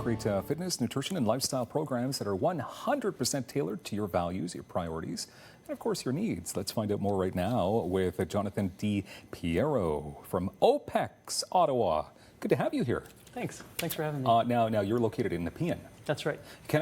create fitness, nutrition, and lifestyle programs that are 100% tailored to your values, your priorities, and of course your needs. Let's find out more right now with Jonathan Pierro from OPEX Ottawa. Good to have you here. Thanks for having me. Now you're located in Nepean. That's right.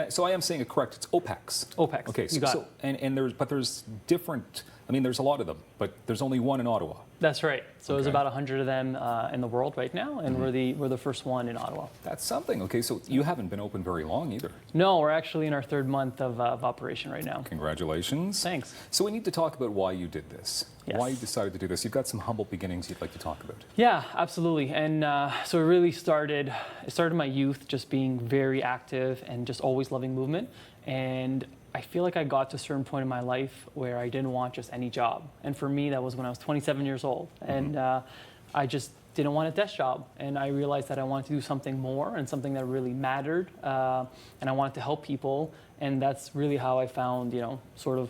So I am saying it correct. It's OPEX. OPEX. Okay. You got it. And there's different. I mean, there's a lot of them, but there's only one in Ottawa. That's right. So there's about 100 of them in the world right now, and we're the first one in Ottawa. That's something. Okay. So you haven't been open very long either. No, we're actually in our third month of operation right now. Congratulations. Thanks. So we need to talk about why you did this. Yes. Why you decided to do this. You've got some humble beginnings you'd like to talk about. Yeah, absolutely. And so it really started in my youth, just being very active and just always loving movement. And I feel like I got to a certain point in my life where I didn't want just any job. And for me, that was when I was 27 years old. And I just didn't want a desk job. And I realized that I wanted to do something more and something that really mattered. And I wanted to help people. And that's really how I found, sort of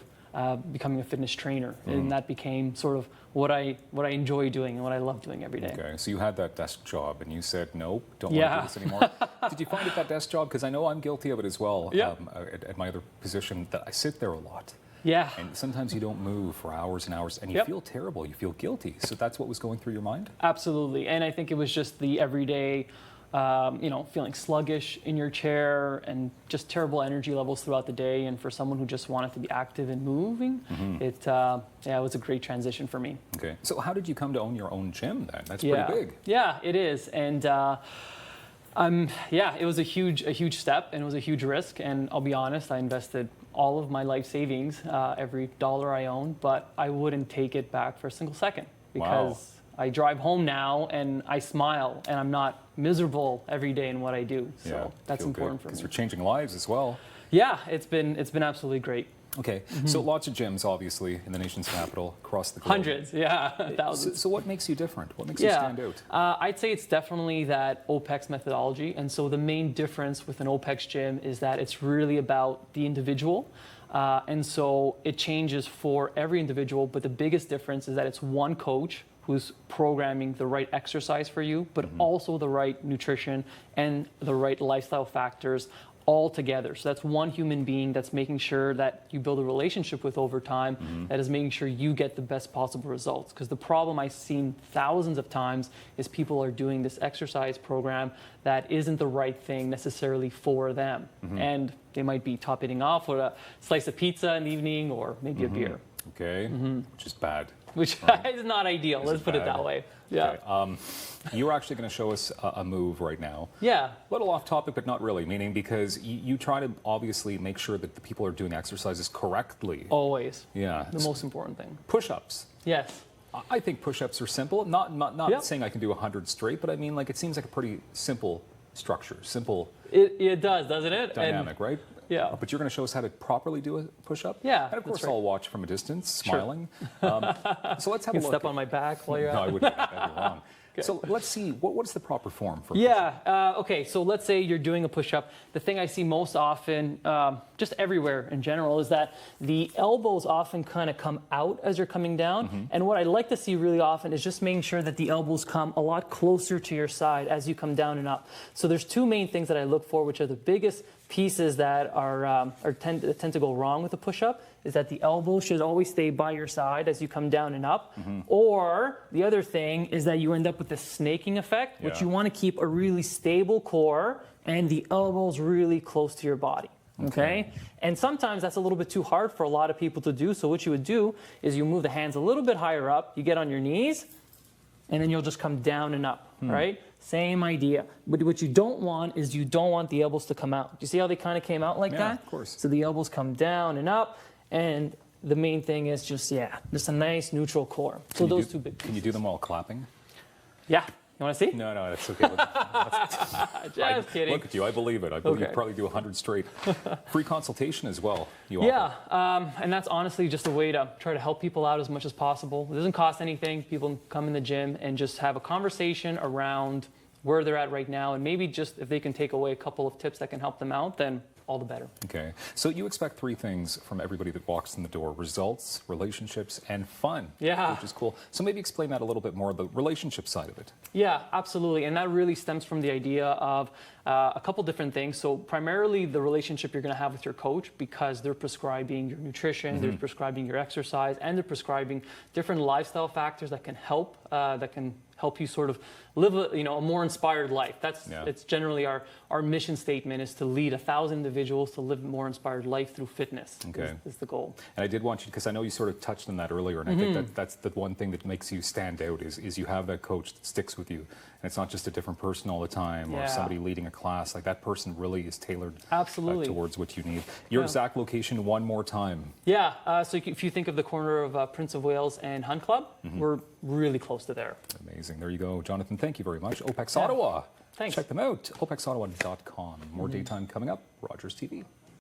becoming a fitness trainer. And that became sort of what I enjoy doing and what I love doing every day. Okay, so you had that desk job and you said, nope, don't want to do this anymore. Did you find it that desk job? Because I know I'm guilty of it as well. Yeah. At my other position, that I sit there a lot. Yeah. And sometimes you don't move for hours and hours and you feel terrible, you feel guilty. So that's what was going through your mind? Absolutely. And I think it was just the everyday, feeling sluggish in your chair and just terrible energy levels throughout the day. And for someone who just wanted to be active and moving, it was a great transition for me. Okay. So how did you come to own your own gym then? That's pretty big. Yeah, it is. And it was a huge step and it was a huge risk. And I'll be honest, I invested all of my life savings, every dollar I owned, but I wouldn't take it back for a single second because I drive home now and I smile and I'm not miserable every day in what I do. So that's important for me. Because you're changing lives as well. Yeah, it's been absolutely great. Okay, so lots of gyms, obviously, in the nation's capital, across the globe. Hundreds, thousands. So what makes you different? What makes you stand out? I'd say it's definitely that OPEX methodology. And so the main difference with an OPEX gym is that it's really about the individual. And so it changes for every individual, but the biggest difference is that it's one coach who's programming the right exercise for you, but also the right nutrition and the right lifestyle factors all together. So that's one human being that's making sure that you build a relationship with over time, that is making sure you get the best possible results. Because the problem I've seen thousands of times is people are doing this exercise program that isn't the right thing necessarily for them. And they might be topping off with a slice of pizza in the evening or maybe a beer. Okay, which is bad. Which is not ideal, let's put it that way. Yeah. Okay. You're actually going to show us a move right now. Yeah. A little off topic, but not really, meaning because you try to obviously make sure that the people are doing exercises correctly. Always. Yeah. The most important thing. Push-ups. Yes. I think push-ups are simple. Not saying I can do 100 straight, but I mean, like, it seems like a pretty simple structure, simple. It does, doesn't it? Dynamic, right? Yeah. But you're going to show us how to properly do a push-up? Yeah. And of course, I'll watch from a distance, smiling. So let's have a look. Step on my back while you're out. No, I wouldn't. That'd be wrong. So let's see, what's the proper form for okay, so let's say you're doing a push-up. The thing I see most often, just everywhere in general, is that the elbows often kind of come out as you're coming down. And what I like to see really often is just making sure that the elbows come a lot closer to your side as you come down and up. So there's two main things that I look for, which are the biggest pieces that tend to go wrong with a push-up, is that the elbow should always stay by your side as you come down and up. Or the other thing is that you end up with the snaking effect, which you want to keep a really stable core and the elbows really close to your body. Okay? And sometimes that's a little bit too hard for a lot of people to do. So what you would do is you move the hands a little bit higher up, you get on your knees, and then you'll just come down and up, right? Same idea. But what you don't want is you don't want the elbows to come out. You see how they kind of came out like that? Yeah, of course. So the elbows come down and up, and the main thing is just a nice neutral core. So those two big pieces. Can you do them while clapping? Yeah. You want to see? No, that's okay. Just kidding. Look at you. I believe it. I believe you probably do 100 straight. Free consultation as well. And that's honestly just a way to try to help people out as much as possible. It doesn't cost anything. People can come in the gym and just have a conversation around where they're at right now, and maybe just if they can take away a couple of tips that can help them out, then all the better. Okay. So you expect three things from everybody that walks in the door: results, relationships, and fun. Yeah. Which is cool. So maybe explain that a little bit more, the relationship side of it. Yeah, absolutely. And that really stems from the idea of a couple different things. So primarily the relationship you're going to have with your coach, because they're prescribing your nutrition, they're prescribing your exercise, and they're prescribing different lifestyle factors that can help you sort of live a more inspired life. It's generally our mission statement is to lead 1,000 individuals to live a more inspired life through fitness. Okay. Is the goal. And I did want you, because I know you sort of touched on that earlier, and I think that's the one thing that makes you stand out is you have that coach that sticks with you. And it's not just a different person all the time or somebody leading a class. Like, that person really is tailored towards what you need. Your exact location one more time. Yeah, so if you think of the corner of Prince of Wales and Hunt Club, we're really close to there. Amazing. There you go. Jonathan, thank you very much. OPEX Ottawa. Thanks. Check them out. OPEXOttawa.com. More daytime coming up. Rogers TV.